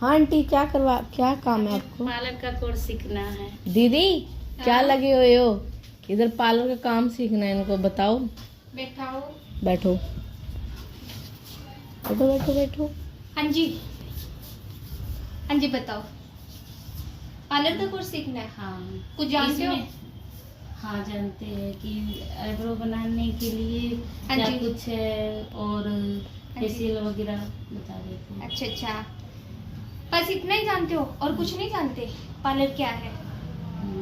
हाँ आंटी, क्या काम है आपको? पार्लर का कोर्स सीखना है। दीदी क्या हाँ? लगे हुए हो? इधर पार्लर का काम सीखना है, इनको बताओ। बैठाओ। बैठो बैठो बैठो बैठो। हाँ जी, हाँ जी, बताओ। पार्लर का कोर्स सीखना है? हाँ। कुछ जानते हो? हाँ, जानते हैं कि आईब्रो बनाने के लिए हाँ क्या जी। कुछ है और जी। फेशियल वगैरह बता देते हैं। अच्छा अच्छा, बस इतना ही जानते हो और कुछ नहीं जानते? पार्लर क्या है,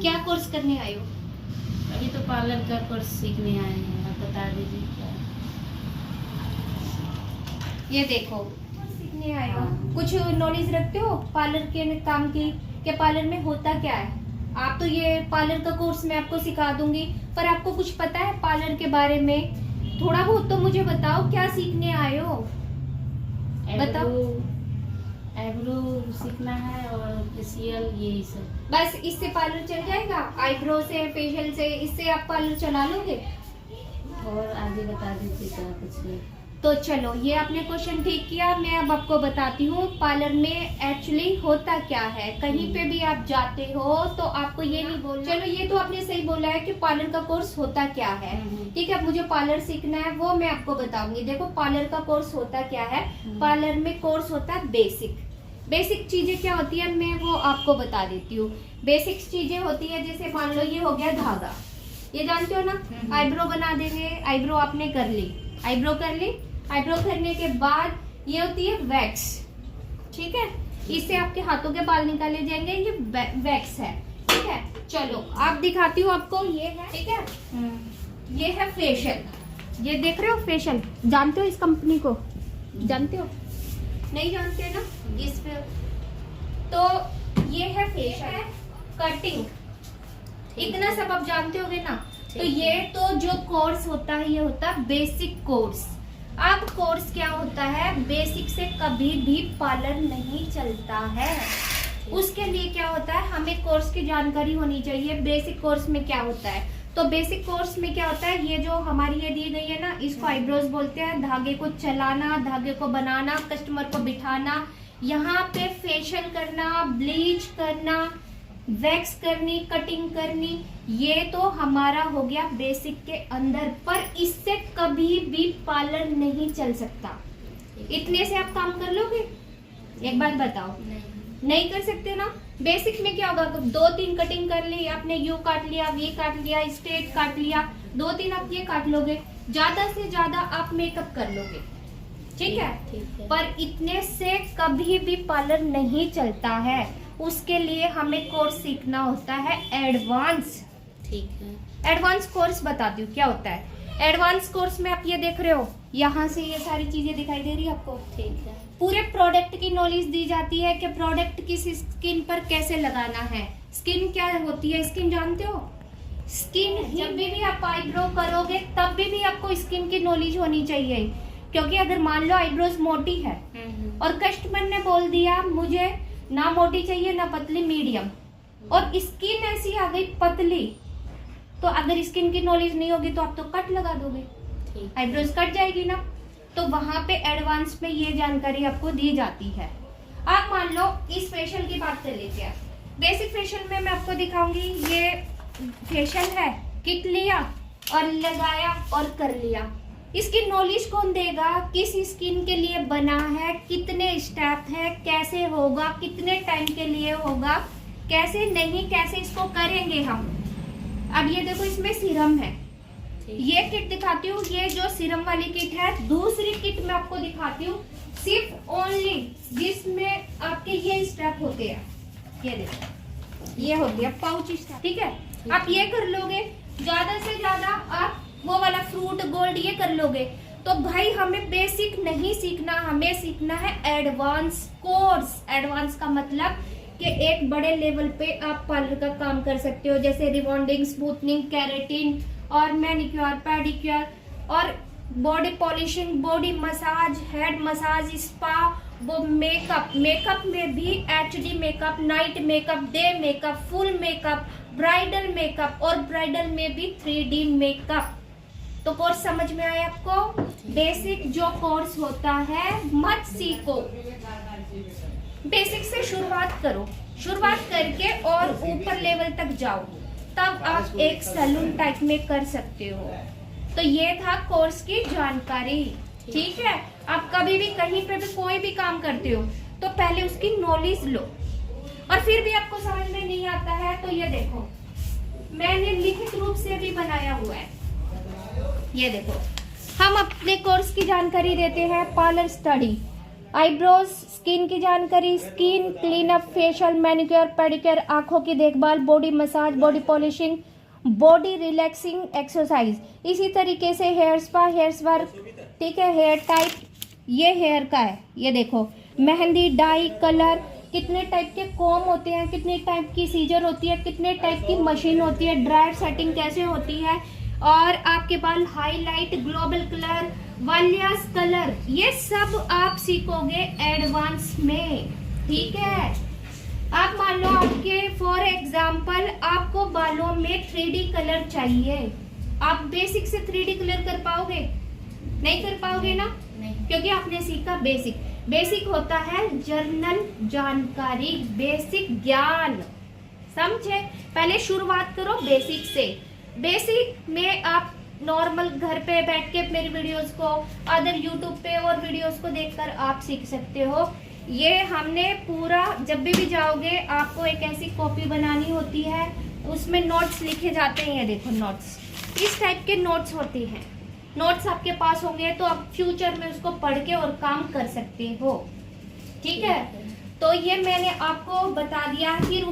क्या कोर्स करने आए हो? अभी तो पार्लर का कोर्स सीखने आए हैं, आप बता दीजिए क्या है। ये देखो, सीखने आए हो। कुछ नॉलेज रखते हो पार्लर के काम की, कि पार्लर में होता क्या है? आप तो ये पार्लर का कोर्स मैं आपको सिखा दूंगी, पर आपको कुछ पता है पार्लर के बारे में? थोड़ा बहुत तो मुझे बताओ, क्या सीखने आए हो? बताओ। आईब्रो सीखना है और फेशियल, यही सब। बस इससे पार्लर चल जाएगा? आईब्रो से, फेशियल से, इससे आप पार्लर चला लोगे? और आगे बता दीजिए क्या कुछ है। तो चलो, ये आपने क्वेश्चन ठीक किया। मैं अब आपको बताती हूँ पार्लर में एक्चुअली होता क्या है। कहीं पे भी आप जाते हो तो आपको ये नहीं बोलना। चलो, ये तो आपने सही बोला है कि पार्लर का कोर्स होता क्या है। ठीक है, अब मुझे पार्लर सीखना है, वो मैं आपको बताऊंगी। देखो, पार्लर का कोर्स होता क्या है। पार्लर में कोर्स होता है बेसिक चीजें क्या होती है, मैं वो आपको बता देती हूँ। बेसिक चीजें होती है, जैसे मान लो ये हो गया धागा, ये जानते हो ना? आईब्रो बना देंगे, आईब्रो आपने कर ली, आईब्रो कर ली। आईब्रो करने के बाद ये होती है वैक्स। ठीक है, इससे आपके हाथों के बाल निकाले जाएंगे, ये वैक्स है। ठीक है, चलो आप दिखाती हूँ आपको। ये है, ठीक है, ये है फेशियल। ये देख रहे हो फेशियल? जानते हो इस कंपनी को? जानते हो? नहीं जानते ना? इस पे तो ये है फेशियल, कटिंग, इतना सब आप जानते होगे ना? तो ये तो जो कोर्स होता है, ये होता है बेसिक कोर्स। अब कोर्स क्या होता है, बेसिक से कभी भी पार्लर नहीं चलता है। उसके लिए क्या होता है, हमें कोर्स की जानकारी होनी चाहिए। बेसिक कोर्स में क्या होता है, तो बेसिक कोर्स में क्या होता है, ये जो हमारी ये दी गई है ना, इसको आईब्रोज बोलते हैं। धागे को चलाना, धागे को बनाना, कस्टमर को बिठाना, यहाँ पे फेशियल करना, ब्लीच करना, वैक्स करनी, कटिंग करनी, ये तो हमारा हो गया बेसिक के अंदर। पर इससे कभी भी पार्लर नहीं चल सकता। इतने से आप काम कर लोगे? एक बात बताओ, नहीं कर सकते ना? बेसिक में क्या होगा, 2-3 कटिंग कर ली आपने, यू काट लिया, वी काट लिया, स्ट्रेट काट लिया, 2-3 आप ये काट लोगे, ज्यादा से ज्यादा आप मेकअप कर लोगे। ठीक है, पर इतने से कभी भी पार्लर नहीं चलता है। उसके लिए हमें कोर्स सीखना होता है एडवांस। ठीक है, एडवांस कोर्स बताती हूँ क्या होता है। एडवांस कोर्स में आप ये देख रहे हो, यहाँ से ये सारी चीजें दिखाई दे रही है आपको। ठीक है, पूरे प्रोडक्ट की नॉलेज दी जाती है कि प्रोडक्ट किस स्किन पर कैसे लगाना है। स्किन क्या होती है, स्किन जानते हो? स्किन, जब भी आप आईब्रो करोगे तब भी आपको स्किन की नॉलेज होनी चाहिए। क्योंकि अगर मान लो आईब्रोज मोटी है और कस्टमर ने बोल दिया मुझे ना मोटी चाहिए ना पतली, मीडियम, और स्किन ऐसी आ गई पतली, तो अगर स्किन की नॉलेज नहीं होगी तो आप तो कट लगा दोगे, आईब्रोज कट जाएगी ना। तो वहां पे एडवांस में ये जानकारी आपको दी जाती है। आप मान लो इस फेशियल की बात कर लेते हैं। बेसिक फेशियल में मैं आपको दिखाऊंगी। ये फेशियल है, किट लिया और लगाया और कर लिया। इसकी नॉलेज कौन देगा, किस स्किन के लिए बना है, कितने स्टेप है, कैसे होगा, कितने टाइम के लिए होगा, कैसे नहीं, कैसे इसको करेंगे हम। अब ये देखो, इसमें सीरम है, ये किट दिखाती हूँ। ये जो सीरम वाली किट है, दूसरी किट मैं आपको दिखाती हूँ, सिर्फ ओनली जिसमें आपके ये स्टेप होते हैं। ये देखो, ये हो गया पाउच स्टेप। ठीक है, आप ये कर लोगे, ज्यादा से ज्यादा आप वो वाला फ्रूट गोल्ड ये कर लोगे। तो भाई हमें बेसिक नहीं सीखना, हमें सीखना है एडवांस कोर्स। एडवांस का मतलब कि एक बड़े लेवल पे आप पार्लर का काम कर सकते हो, जैसे रिबॉन्डिंग, स्मूथनिंग, केराटिन और मैनिक्योर, पेडिक्योर और body polishing, body massage, head massage, spa, वो मेकअप में भी HD makeup, night makeup, day makeup, full makeup, bridal makeup और ब्राइडल में भी 3D मेकअप। तो कोर्स समझ में आया आपको? बेसिक जो कोर्स होता है मत सीखो, बेसिक से शुरुआत करो, शुरुआत करके और ऊपर लेवल तक जाओ, तब आप एक सैलून टाइप में कर सकते हो। तो ये था कोर्स की जानकारी, ठीक है। आप कभी भी कहीं पे भी कोई भी काम करते हो तो पहले उसकी नॉलेज लो, और फिर भी आपको समझ में नहीं आता है तो ये देखो मैंने लिखित रूप से भी बनाया हुआ है। ये देखो, हम अपने कोर्स की जानकारी देते हैं। पार्लर स्टडी, आईब्रोज, स्किन की जानकारी, skin cleanup, facial, manicure, pedicure, आंखों की देखभाल, body massage, body polishing, body relaxing exercise, इसी तरीके से हेयर स्पा, हेयर वर्क, ठीक है, हेयर टाइप, ये हेयर का है, ये देखो, मेहंदी, डाई, कलर, कितने टाइप के कॉम होते हैं, कितने टाइप की सीजर होती है, कितने टाइप की मशीन होती है, ड्रायर सेटिंग कैसे होती है, और आपके बाल हाईलाइट, ग्लोबल कलर, वालियास कलर, ये सब आप सीखोगे एडवांस में, ठीक है। आप मान लो आपके फॉर एग्जाम्पल आपको बालों में 3D कलर चाहिए, आप बेसिक से 3D कलर कर पाओगे? नहीं कर पाओगे ना, नहीं। क्योंकि आपने सीखा बेसिक। बेसिक होता है जर्नल जानकारी, बेसिक ज्ञान, समझे। पहले शुरुआत करो बेसिक से। बेसिक में आप नॉर्मल घर पे बैठ के मेरी वीडियोस को, अदर यूट्यूब पे और वीडियोस को देखकर आप सीख सकते हो। ये हमने पूरा, जब भी जाओगे आपको एक ऐसी कॉपी बनानी होती है, उसमें नोट्स लिखे जाते हैं। ये देखो नोट्स, इस टाइप के नोट्स होते हैं। नोट्स आपके पास होंगे तो आप फ्यूचर में उसको पढ़ के और काम कर सकते हो, ठीक है। तो ये मैंने आपको बता दिया। फिर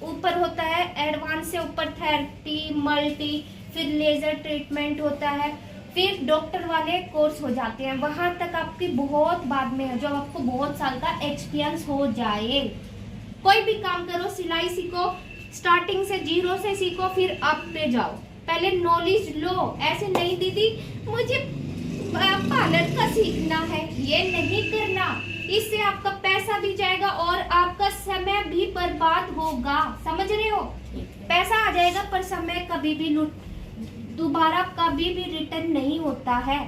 ऊपर होता है एडवांस से ऊपर थेरेपी, मल्टी, फिर लेजर ट्रीटमेंट होता है, फिर डॉक्टर वाले कोर्स हो जाते हैं। वहां तक आपकी बहुत बाद में है, जब आपको बहुत साल का एक्सपीरियंस हो जाए। कोई भी काम करो, सिलाई सीखो, स्टार्टिंग से 0 से सीखो, फिर अप पे जाओ, पहले नॉलेज लो। ऐसे नहीं दीदी मुझे पार्लर का सीखना है, ये नहीं करना। इससे आपका पैसा भी जाएगा और आपका समय भी बर्बाद होगा, समझ रहे हो। पैसा आ जाएगा पर समय कभी भी दोबारा कभी भी रिटर्न नहीं होता है,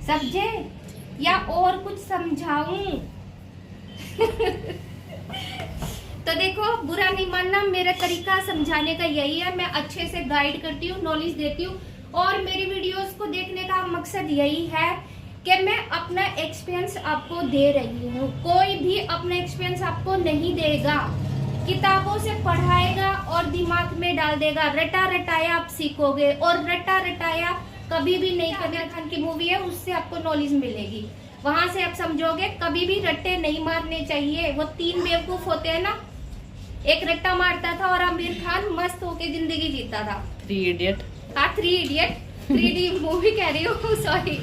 समझे। या और कुछ समझाऊं? तो देखो, बुरा नहीं मानना, मेरा तरीका समझाने का यही है। मैं अच्छे से गाइड करती हूँ, नॉलेज देती हूँ, और मेरी वीडियोस को देखने का मकसद यही है कि मैं अपना एक्सपीरियंस आपको दे रही हूँ। कोई भी अपना एक्सपीरियंस आपको नहीं देगा, किताबों से पढ़ाएगा और दिमाग में डाल देगा। रटा रटाया आप सीखोगे, और रटा रटाया कभी भी नहीं। कबीर खान की मूवी है, उससे आपको नॉलेज मिलेगी, वहां से आप समझोगे। कभी भी रट्टे नहीं मारने चाहिए। वो 3 बेवकूफ होते हैं ना, एक रट्टा मारता था और आमिर खान मस्त होके जिंदगी जीता था। 3 इडियट। हाँ, 3 इडियट, 3D मूवी कह रही हूँ, सॉरी,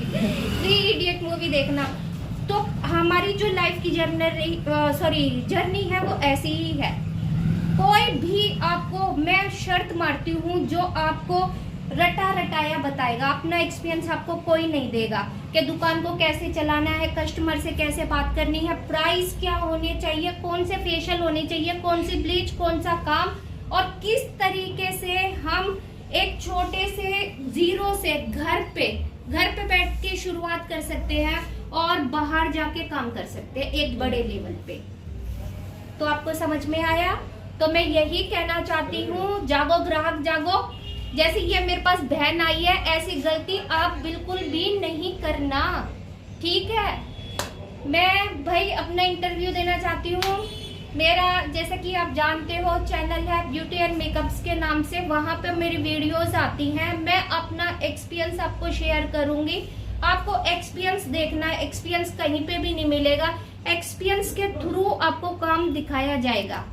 3 इडियट मूवी देखना। तो हमारी जो लाइफ की जर्नी है वो ऐसी ही है। कोई भी आपको, मैं शर्त मारती हूँ, जो आपको रटा रटाया बताएगा, अपना एक्सपीरियंस आपको कोई नहीं देगा कि दुकान को कैसे चलाना है, कस्टमर से कैसे बात करनी है, प्राइस क्या होने चाहिए, कौन से फेशियल होने चाहिए, कौन सी ब्लीच, कौन सा काम, और किस तरीके से हम एक छोटे से 0 से घर पे बैठ के शुरुआत कर सकते हैं और बाहर जाके काम कर सकते हैं एक बड़े लेवल पे। तो आपको समझ में आया? तो मैं यही कहना चाहती हूँ, जागो ग्राहक जागो। जैसे ये मेरे पास बहन आई है, ऐसी गलती आप बिल्कुल भी नहीं करना, ठीक है। मैं भाई अपना इंटरव्यू देना चाहती हूँ। मेरा, जैसा कि आप जानते हो, चैनल है ब्यूटी एंड मेकअप्स के नाम से, वहां पे मेरी वीडियोस आती हैं। मैं अपना एक्सपीरियंस आपको शेयर करूंगी। आपको एक्सपीरियंस देखना है, एक्सपीरियंस कहीं पे भी नहीं मिलेगा। एक्सपीरियंस के थ्रू आपको काम दिखाया जाएगा।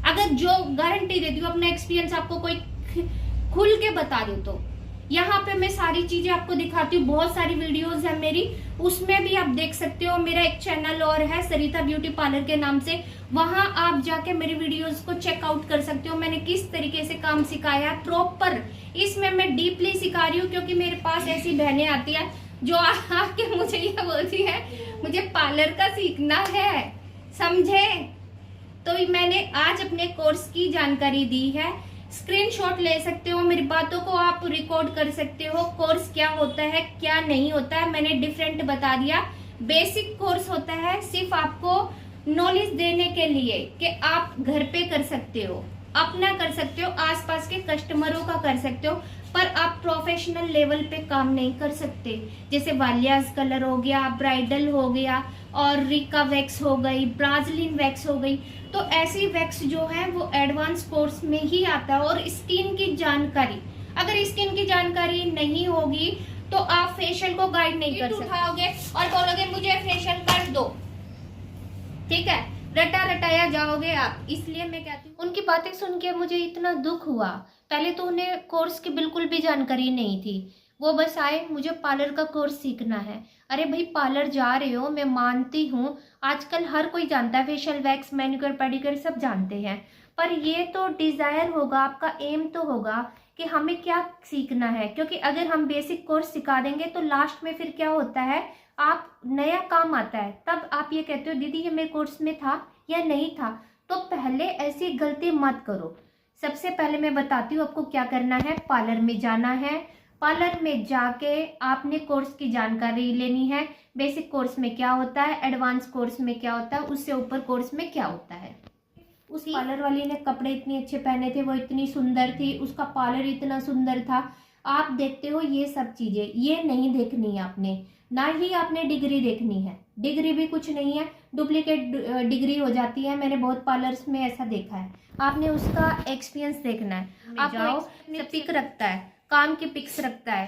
अगर जो गारंटी देती हूँ, अपना एक्सपीरियंस आपको कोई खुल के बता दूं तो यहाँ पे मैं सारी चीजें आपको दिखाती हूँ। बहुत सारी वीडियोस है मेरी, उसमें भी आप देख सकते हो। मेरा एक चैनल और है सरिता ब्यूटी पार्लर के नाम से, वहां आप जाके मेरी वीडियोस को चेकआउट कर सकते हो। मैंने किस तरीके से काम सिखाया है प्रॉपर, इसमें मैं डीपली सिखा रही हूँ। क्योंकि मेरे पास ऐसी बहनें आती है जो आके मुझे ये बोलती है मुझे पार्लर का सीखना है, समझे। तो मैंने आज अपने कोर्स की जानकारी दी है। स्क्रीनशॉट ले सकते हो, मेरी बातों को आप रिकॉर्ड कर सकते हो। कोर्स क्या होता है, क्या नहीं होता है, मैंने डिफरेंट बता दिया। बेसिक कोर्स होता है, सिर्फ आपको नॉलेज देने के लिए कि आप घर पे कर सकते हो, अपना कर सकते हो, आसपास के कस्टमरों का कर सकते हो, पर आप प्रोफेशनल लेवल पे काम नहीं कर सकते। जैसे वालियाज कलर हो गया, ब्राइडल हो गया, और रिका वैक्स हो गई, ब्राजिलियन वैक्स हो गई। तो ऐसी वैक्स जो है वो एडवांस कोर्स में ही आता है। और स्किन की जानकारी, अगर स्किन की जानकारी नहीं होगी तो आप फेशियल को गाइड नहीं कर सकते। उठाओगे और बोलोगे मुझे फेशियल कर दो, ठीक है, रटा रटाया जाओगे आप। इसलिए मैं कहती हूँ, उनकी बातें सुन के मुझे इतना दुख हुआ। पहले तो उन्हें कोर्स की बिल्कुल भी जानकारी नहीं थी, वो बस आए मुझे पार्लर का कोर्स सीखना है। अरे भाई, पार्लर जा रहे हो, मैं मानती हूँ आजकल हर कोई जानता है, फेशियल वैक्स, मैनिक्योर पेडिक्योर सब जानते हैं, पर ये तो डिजायर होगा, आपका एम तो होगा कि हमें क्या सीखना है। क्योंकि अगर हम बेसिक कोर्स सिखा देंगे तो लास्ट में फिर क्या होता है, आप नया काम आता है तब आप ये कहते हो दीदी ये मेरे कोर्स में था या नहीं था। तो पहले ऐसी गलती मत करो। सबसे पहले मैं बताती हूँ आपको क्या करना है। पार्लर में जाना है, पार्लर में जाके आपने कोर्स की जानकारी लेनी है। बेसिक कोर्स में क्या होता है, एडवांस कोर्स में क्या होता है, उससे ऊपर कोर्स में क्या होता है। उस पार्लर वाली ने कपड़े इतने अच्छे पहने थे, वो इतनी सुंदर थी, उसका पार्लर इतना सुंदर था। आप देखते हो ये सब चीजें, ये नहीं देखनी है आपने, ना ही आपने डिग्री देखनी है। डिग्री भी कुछ नहीं है, डुप्लीकेट डिग्री हो जाती है। मैंने बहुत पार्लर्स में ऐसा देखा है। आपने उसका एक्सपीरियंस देखना है। आप जाओ, पिक रखता है, काम की पिक्स रखता है,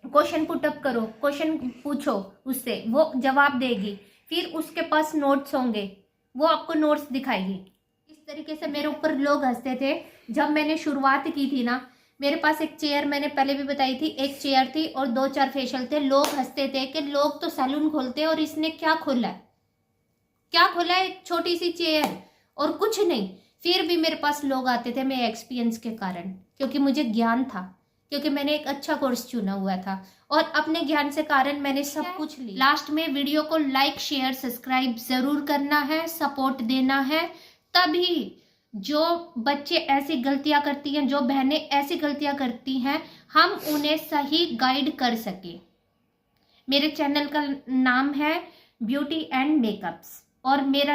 क्वेश्चन पुटअप करो, क्वेश्चन पूछो उससे, वो जवाब देगी। फिर उसके पास नोट्स होंगे, वो आपको नोट्स दिखाएगी। इस तरीके से मेरे ऊपर लोग हंसते थे जब मैंने शुरुआत की थी ना। मेरे पास एक चेयर, मैंने पहले भी बताई थी, एक चेयर थी और 2-4 फेशियल थे। लोग हंसते थे कि लोग तो सैलून खोलते हैं और इसने क्या खोला है, क्या खोला है, एक छोटी सी चेयर और कुछ नहीं। फिर भी मेरे पास लोग आते थे मेरे एक्सपीरियंस के कारण, क्योंकि मुझे ज्ञान था, क्योंकि मैंने एक अच्छा कोर्स चुना हुआ था और अपने ज्ञान से कारण मैंने सब कुछ लिया। लास्ट में वीडियो को लाइक शेयर सब्सक्राइब जरूर करना है, सपोर्ट देना है, तभी जो बच्चे ऐसी गलतियां करती हैं, जो बहनें ऐसी गलतियां करती हैं, हम उन्हें सही गाइड कर सके। मेरे चैनल का नाम है ब्यूटी एंड मेकअप्स और मेरा